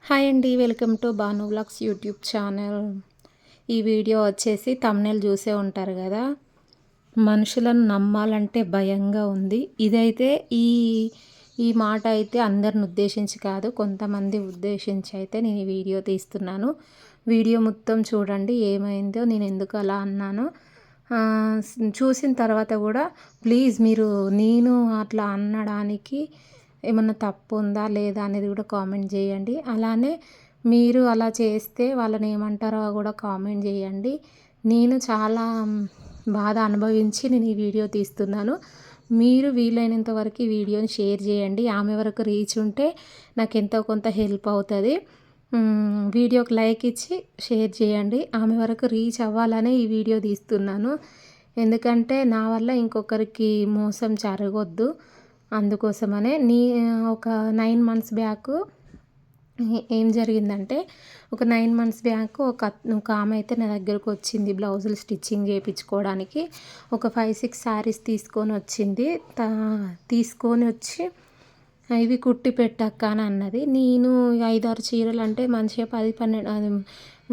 Hi అండి, welcome to Bhanu vlogs YouTube channel. ఈ video వచ్చేసి థంబ్నెయిల్ చూసే ఉంటారు కదా, మనుషులను నమ్మాలంటే భయంగా ఉంది. ఇదైతే ఈ ఈ మాట అయితే అందరిని ఉద్దేశించి కాదు, కొంతమంది ఉద్దేశించి అయితే నేను ఈ వీడియో తీస్తున్నాను. వీడియో మొత్తం చూడండి, ఏమైందో నేను ఎందుకు అలా అన్నానో చూసిన తర్వాత కూడా ప్లీజ్ మీరు నేను అట్లా అనడానికి ఏమన్నా తప్పు ఉందా లేదా అనేది కూడా కామెంట్ చేయండి. అలానే మీరు అలా చేస్తే వాళ్ళని ఏమంటారో కూడా కామెంట్ చేయండి. నేను చాలా బాధ అనుభవించి నేను ఈ వీడియో తీస్తున్నాను. మీరు వీలైనంత వరకు ఈ వీడియోని షేర్ చేయండి. ఆమె వరకు రీచ్ ఉంటే నాకు ఎంతో కొంత హెల్ప్ అవుతుంది. వీడియోకి లైక్ ఇచ్చి షేర్ చేయండి. ఆమె వరకు రీచ్ అవ్వాలనే ఈ వీడియో తీస్తున్నాను. ఎందుకంటే నా వల్ల ఇంకొకరికి మోసం జరగొద్దు. అందుకోసమనే ఒక 9 మంత్స్ బ్యాక్ ఏం జరిగిందంటే, ఒక 9 మంత్స్ బ్యాక్ ఒక ఆమె అయితే నా దగ్గరకు వచ్చింది బ్లౌజులు స్టిచ్చింగ్ చేయించుకోవడానికి. ఒక 5-6 శారీస్ తీసుకొని వచ్చింది. తీసుకొని వచ్చి ఇవి కుట్టి పెట్టక్క అని అన్నది. నేను 5-6 చీరలు అంటే మంచిగా 10-12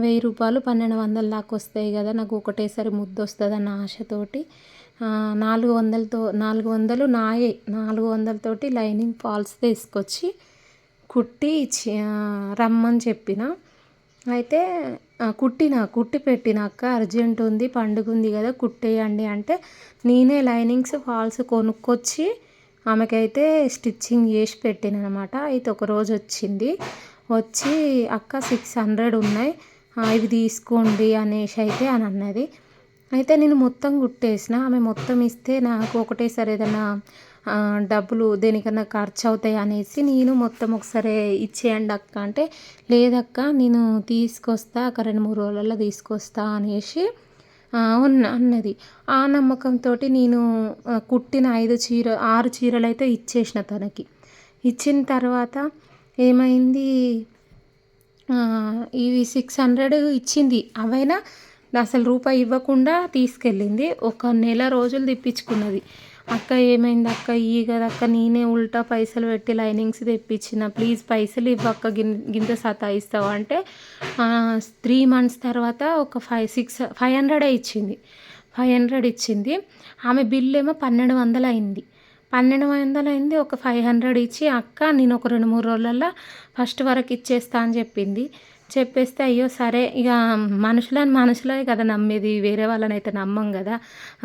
1000 రూపాయలు 1200 దాకా వస్తాయి కదా, నాకు ఒకటేసారి ముద్దు వస్తుంది అన్న ఆశతోటి 400 నాయే 400 తోటి లైనింగ్ ఫాల్స్ తీసుకొచ్చి కుట్టి రమ్మని చెప్పిన. అయితే కుట్టి పెట్టినాక అర్జెంట్ ఉంది, పండుగ ఉంది కదా కుట్టేయండి అంటే నేనే లైనింగ్స్ ఫాల్స్ కొనుక్కొచ్చి ఆమెకైతే స్టిచ్చింగ్ చేసి పెట్టిన అనమాట. అయితే ఒకరోజు వచ్చింది, వచ్చి అక్క 600 ఉన్నాయి, ఇవి తీసుకోండి అనేసి అయితే అని అన్నది. అయితే నేను మొత్తం కుట్టేసిన. ఆమె మొత్తం ఇస్తే నాకు ఒకటేసారి ఏదైనా డబ్బులు దేనికన్నా ఖర్చు అవుతాయి అనేసి నేను మొత్తం ఒకసారి ఇచ్చేయండి అక్క అంటే, లేదక్క నేను తీసుకొస్తా, ఒక 2-3 రోజులలో తీసుకొస్తా అనేసి అన్నది. ఆ నమ్మకంతో నేను కుట్టిన 6 చీరలు అయితే ఇచ్చేసిన తనకి. ఇచ్చిన తర్వాత ఏమైంది, ఇవి 600 ఇచ్చింది. అవైనా అసలు రూపాయి ఇవ్వకుండా తీసుకెళ్ళింది. ఒక నెల రోజులు తిప్పించుకున్నది. అక్క ఏమైంది అక్క, కదక్క నేనే ఉల్టా పైసలు పెట్టి లైనింగ్స్ తెప్పించిన, ప్లీజ్ పైసలు ఇవ్వక్క, గింత సతాయిస్తావు అంటే 3 మంత్స్ తర్వాత ఒక 500 ఇచ్చింది. 500 ఇచ్చింది. ఆమె బిల్ ఏమో 1200 అయింది. 1200 అయింది. ఒక 500 ఇచ్చి అక్క నేను ఒక 2-3 రోజులలో ఫస్ట్ వరకు ఇచ్చేస్తా అని చెప్పింది. చెప్పేస్తే అయ్యో సరే, ఇక మనుషులే కదా నమ్మేది, వేరే వాళ్ళని అయితే నమ్మం కదా,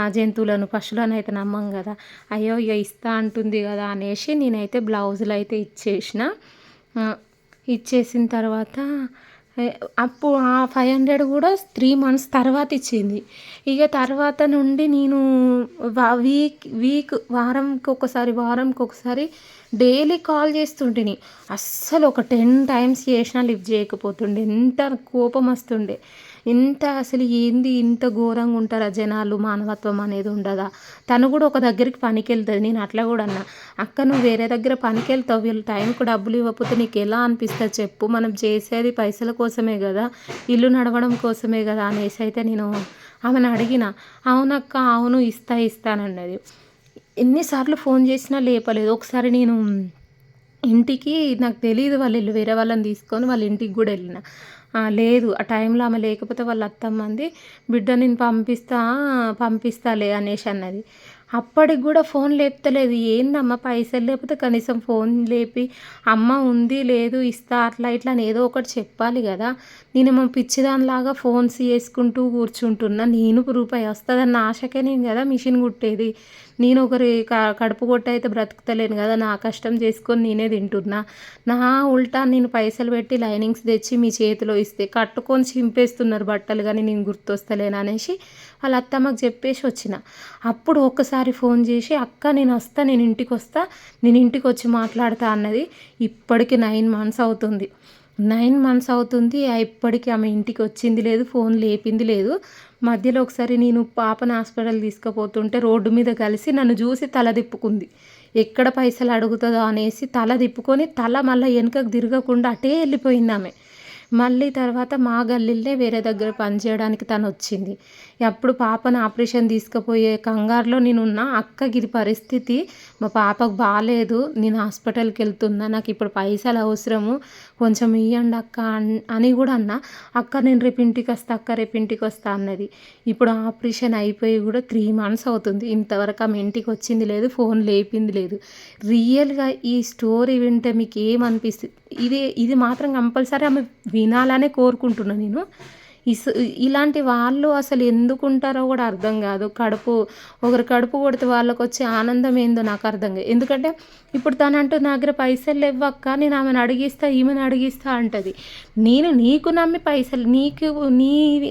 ఆ జంతువులను పశువులను అయితే నమ్మం కదా. అయ్యో ఇక ఇస్తా అంటుంది కదా అనేసి నేనైతే బ్లౌజులు అయితే ఇచ్చేసిన తర్వాత అప్పుడు ఆ 500 కూడా 3 మంత్స్ తర్వాత ఇచ్చింది. ఇక తర్వాత నుండి నేను వారంకి ఒకసారి డైలీ కాల్ చేస్తుంటిని. అస్సలు ఒక 10 టైమ్స్ చేసినా లిఫ్ట్ చేయకపోతుండే. ఎంత కోపం వస్తుండే, అసలు ఏంది ఇంత ఘోరంగా ఉంటారా జనాలు, మానవత్వం అనేది ఉండదా. తను కూడా ఒక దగ్గరికి పనికి వెళ్తుంది. నేను అట్లా కూడా అన్నా, అక్క నువ్వు వేరే దగ్గర పనికి వెళ్తావు, వీళ్ళు టైంకు డబ్బులు ఇవ్వకపోతే నీకు ఎలా అనిపిస్తుంది చెప్పు, మనం చేసేది పైసల కోసమే కదా, ఇల్లు నడవడం కోసమే కదా అనేసి అయితే నేను ఆమెను అడిగిన. అవునక్క అవును ఇస్తానన్నది. ఎన్నిసార్లు ఫోన్ చేసినా లేపలేదు. ఒకసారి నేను ఇంటికి, నాకు తెలియదు వాళ్ళ ఇల్లు, వేరే వాళ్ళని తీసుకొని వాళ్ళ ఇంటికి కూడా వెళ్ళిన. లేదు ఆ టైంలో ఆమె లేకపోతే వాళ్ళ అత్తమ్మంది, బిడ్డ నేను పంపిస్తాలే అనేసి అన్నది. అప్పటికి కూడా ఫోన్ లేపుతలేదు. ఏందమ్మా పైసలు లేకపోతే కనీసం ఫోన్ లేపి అమ్మ ఉంది లేదు ఇస్తా అట్లా ఇట్లా అని ఏదో ఒకటి చెప్పాలి కదా. నేనేమో పిచ్చిదానిలాగా ఫోన్స్ చేసుకుంటూ కూర్చుంటున్నా. నేను రూపాయి వస్తుందన్న ఆశకే నేను కదా మిషన్ కుట్టేది. నేను ఒకరి కడుపు కొట్టి అయితే బ్రతుకుతలేను కదా, నా కష్టం చేసుకొని నేనే తింటున్నా. నా ఉల్టా నేను పైసలు పెట్టి లైనింగ్స్ తెచ్చి మీ చేతిలో ఇస్తే కట్టుకొని చింపేస్తున్నారు బట్టలు, కానీ నేను గుర్తొస్తలేను అనేసి వాళ్ళ అత్తమ్మకి చెప్పేసి వచ్చిన. అప్పుడు ఒక్కసారి ఫోన్ చేసి అక్క నేను వస్తా, నేను ఇంటికి వచ్చి మాట్లాడతా అన్నది. ఇప్పటికి 9 మంత్స్ అవుతుంది. 9 మంత్స్ అవుతుంది, ఇప్పటికీ ఆమె ఇంటికి వచ్చింది లేదు, ఫోన్ లేపింది లేదు. మధ్యలో ఒకసారి నేను పాపను హాస్పిటల్ తీసుకుపోతుంటే రోడ్డు మీద కలిసి నన్ను చూసి తల తిప్పుకుంది. ఎక్కడ పైసలు అడుగుతుందో అనేసి తల తిప్పుకొని మళ్ళీ వెనుకకు తిరగకుండా అటే వెళ్ళిపోయింది ఆమె. మళ్ళీ తర్వాత మా గల్లీలే వేరే దగ్గర పనిచేయడానికి తను వచ్చింది. అప్పుడు పాపను ఆపరేషన్ తీసుకుపోయే కంగారులో నేనున్నా. అక్కకి ఇది పరిస్థితి, మా పాపకు బాగాలేదు, నేను హాస్పిటల్కి వెళ్తున్నా, నాకు ఇప్పుడు పైసలు అవసరము, కొంచెం ఇయ్యండి అక్క అని కూడా అన్నా. అక్క నేను రేపు ఇంటికి వస్తా అక్క, రేపు ఇంటికి వస్తా అన్నది. ఇప్పుడు ఆపరేషన్ అయిపోయి కూడా 3 months అవుతుంది. ఇంతవరకు ఆమె ఇంటికి వచ్చింది లేదు, ఫోన్ లేపింది లేదు. రియల్గా ఈ స్టోరీ వింటే మీకు ఏమనిపిస్తుంది? ఇది మాత్రం కంపల్సరీ ఆమె వినాలనే కోరుకుంటున్నాను నేను. ఇలాంటి వాళ్ళు అసలు ఎందుకుంటారో కూడా అర్థం కాదు. ఒకరు కడుపు కొడితే వాళ్ళకి వచ్చే ఆనందం ఏందో నాకు అర్థం కాదు. ఎందుకంటే ఇప్పుడు తనంటూ నా దగ్గర పైసలు లేవక్క, నేను ఆమెను అడిగిస్తా, ఈమెను అడిగిస్తా అంటది. నేను నీకు నమ్మి పైసలు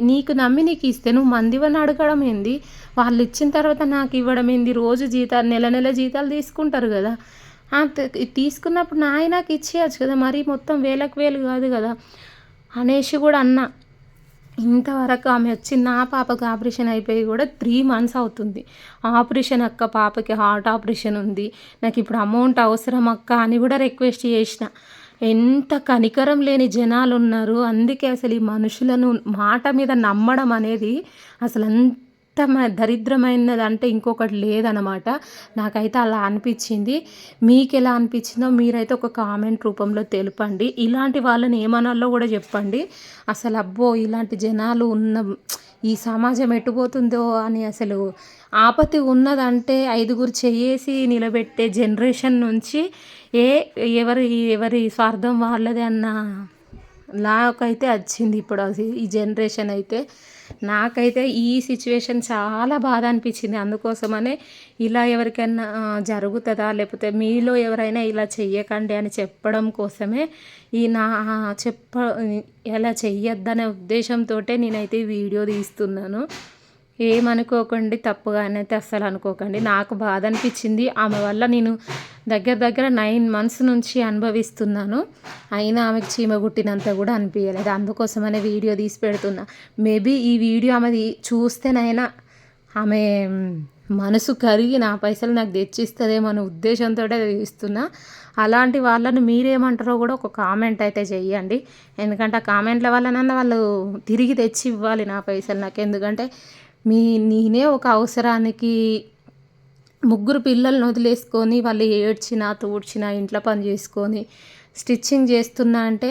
నీకు నమ్మి నీకు ఇస్తే నువ్వు మందివని అడగడం ఏంది? వాళ్ళు ఇచ్చిన తర్వాత నాకు ఇవ్వడం ఏంది? రోజు జీతాలు, నెల జీతాలు తీసుకుంటారు కదా. తీసుకున్నప్పుడు నాకు ఇచ్చేయచ్చు కదా, మరీ మొత్తం వేలకు వేలు కాదు కదా అనేసి కూడా అన్నా. ఇంతవరకు ఆమె వచ్చి నా పాపకు ఆపరేషన్ అయిపోయి కూడా 3 months అవుతుంది. ఆపరేషన్ అక్క, పాపకి హార్ట్ ఆపరేషన్ ఉంది, నాకు ఇప్పుడు అమౌంట్ అవసరం అక్క అని కూడా రిక్వెస్ట్ చేసిన. ఎంత కనికరం లేని జనాలు ఉన్నారు. అందుకే అసలు ఈ మనుషులను మాట మీద నమ్మడం అనేది అసలు దరిద్రమైనది అంటే ఇంకొకటి లేదనమాట. నాకైతే అలా అనిపించింది. మీకు ఎలా అనిపించిందో మీరైతే ఒక కామెంట్ రూపంలో తెలుపండి. ఇలాంటి వాళ్ళని ఏమనాలో కూడా చెప్పండి. అసలు అబ్బో ఇలాంటి జనాలు ఉన్న ఈ సమాజం ఎటుపోతుందో అని అసలు ఆపత్తి ఉన్నదంటే 5గురు చేసి నిలబెట్టే జనరేషన్ నుంచి ఎవరి స్వార్థం వాళ్ళదే అన్న లాకైతే వచ్చింది ఇప్పుడు ఈ జనరేషన్ అయితే. నాకైతే ఈ సిచ్యువేషన్ చాలా బాధ అనిపించింది. అందుకోసమనే ఇలా ఎవరికైనా జరుగుతుందా, లేకపోతే మీలో ఎవరైనా ఇలా చెయ్యకండి అని చెప్పడం కోసమే ఇలా చెయ్యొద్దనే ఉద్దేశంతో నేనైతే ఈ వీడియో తీస్తున్నాను. ఏమనుకోకండి, తప్పుగా అయితే అస్సలు అనుకోకండి. నాకు బాధ అనిపించింది. ఆమె వల్ల నేను దగ్గర 9 months నుంచి అనుభవిస్తున్నాను. అయినా ఆమెకు చీమ గుట్టినంత కూడా అనిపించలేదు. అందుకోసమనే వీడియో తీసి పెడుతున్నా. మేబీ ఈ వీడియో ఆమెది చూస్తేనైనా ఆమె మనసు కరిగి నా పైసలు నాకు తెచ్చిస్తుందేమో అనే ఉద్దేశంతో తీస్తున్నా. అలాంటి వాళ్ళను మీరేమంటారో కూడా ఒక కామెంట్ అయితే చెయ్యండి. ఎందుకంటే ఆ కామెంట్ల వల్లనన్నా వాళ్ళు తిరిగి తెచ్చి ఇవ్వాలి నా పైసలు నాకు. ఎందుకంటే నేనే ఒక అవసరానికి 3 పిల్లలను వదిలేసుకొని వాళ్ళు ఏడ్చినా తూడ్చినా ఇంట్లో పని చేసుకొని స్టిచ్చింగ్ చేస్తున్నా అంటే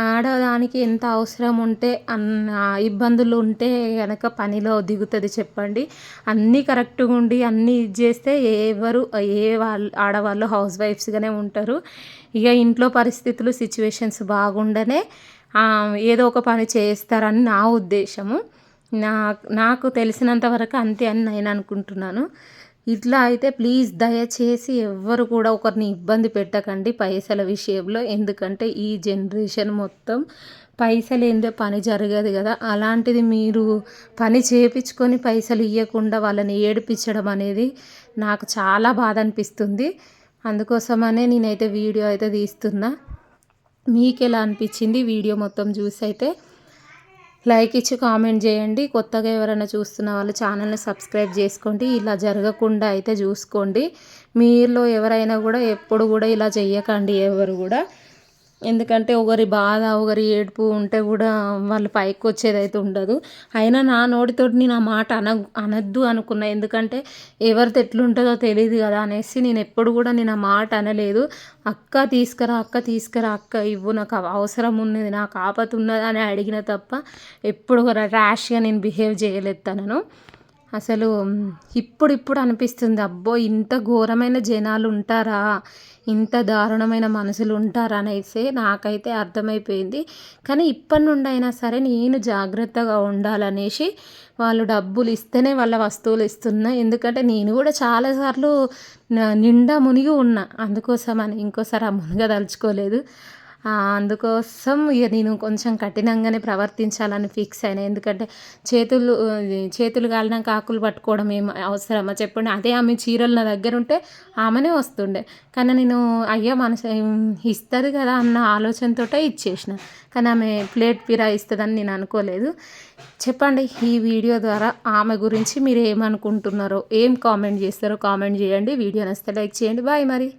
ఆడదానికి ఎంత అవసరం ఉంటే అన్న ఇబ్బందులు ఉంటే కనుక పనిలో దిగుతుంది చెప్పండి. అన్నీ కరెక్ట్గా ఉండి అన్నీ చేస్తే ఆడవాళ్ళు హౌస్ వైఫ్స్గానే ఉంటారు. ఇక ఇంట్లో పరిస్థితులు సిచ్యువేషన్స్ బాగుండనే ఏదో ఒక పని చేస్తారని నా ఉద్దేశము. నాకు తెలిసినంత వరకు అంతే అని నేను అనుకుంటున్నాను. ఇట్లా అయితే ప్లీజ్ దయచేసి ఎవ్వరు కూడా ఒకరిని ఇబ్బంది పెట్టకండి పైసల విషయంలో. ఎందుకంటే ఈ జనరేషన్ మొత్తం పైసలు ఏందో పని జరగదు కదా. అలాంటిది మీరు పని చేపించుకొని పైసలు ఇవ్వకుండా వాళ్ళని ఏడిపించడం అనేది నాకు చాలా బాధ అనిపిస్తుంది. అందుకోసమనే నేనైతే వీడియో అయితే తీస్తున్నా. మీకు ఎలా అనిపించింది వీడియో మొత్తం చూసి అయితే లైక్ ఇచ్చి కామెంట్ చేయండి. కొత్తగా ఎవరైనా చూస్తున్న వాళ్ళు ఛానల్ని సబ్స్క్రైబ్ చేసుకోండి. ఇలా జరగకుండా అయితే చూసుకోండి. మీలో ఎవరైనా కూడా ఎప్పుడు కూడా ఇలా చెయ్యకండి ఎవరు కూడా. ఎందుకంటే ఒకరి బాధ ఒకరి ఏడుపు ఉంటే కూడా వాళ్ళు పైకి వచ్చేది అయితే ఉండదు. అయినా నా నోటితోటి నేను ఆ మాట అనద్దు అనుకున్నా. ఎందుకంటే ఎవరిది ఎట్లుంటుందో తెలియదు కదా అనేసి నేను ఎప్పుడు కూడా నేను ఆ మాట అనలేదు. అక్క తీసుకురా అక్క ఇవ్వు, నాకు అవసరం ఉన్నది, నాకు ఆపత ఉన్నది అని అడిగిన తప్ప ఎప్పుడు ర్యాష్గా నేను బిహేవ్ చేయలేదు తనను. అసలు ఇప్పుడు అనిపిస్తుంది, అబ్బో ఇంత ఘోరమైన జనాలు ఉంటారా, ఇంత దారుణమైన మనుషులు ఉంటారా అనేసి నాకైతే అర్థమైపోయింది. కానీ ఇప్పటి నుండి అయినా సరే నేను జాగ్రత్తగా ఉండాలనేసి వాళ్ళు డబ్బులు ఇస్తేనే వాళ్ళ వస్తువులు ఇస్తున్నా. ఎందుకంటే నేను కూడా చాలాసార్లు నిండా మునిగి ఉన్నా. అందుకోసమని ఇంకోసారి ఆ మునగదలుచుకోలేదు. అందుకోసం ఇక నేను కొంచెం కఠినంగానే ప్రవర్తించాలని ఫిక్స్ అయినా. ఎందుకంటే చేతులు కాలినాక ఆకులు పట్టుకోవడం ఏం అవసరమా చెప్పండి. అదే ఆమె చీరలు నా దగ్గర ఉంటే ఆమెనే వస్తుండే. కానీ నేను అయ్యో మనసు ఇస్తుంది కదా అన్న ఆలోచనతోటే ఇచ్చేసిన. కానీ ఆమె ప్లేట్ ఫిరాయిస్తుందని నేను అనుకోలేదు. చెప్పండి ఈ వీడియో ద్వారా ఆమె గురించి మీరు ఏమనుకుంటున్నారో, ఏం కామెంట్ చేస్తారో కామెంట్ చేయండి. వీడియో నచ్చితే లైక్ చేయండి. బాయ్ మరి.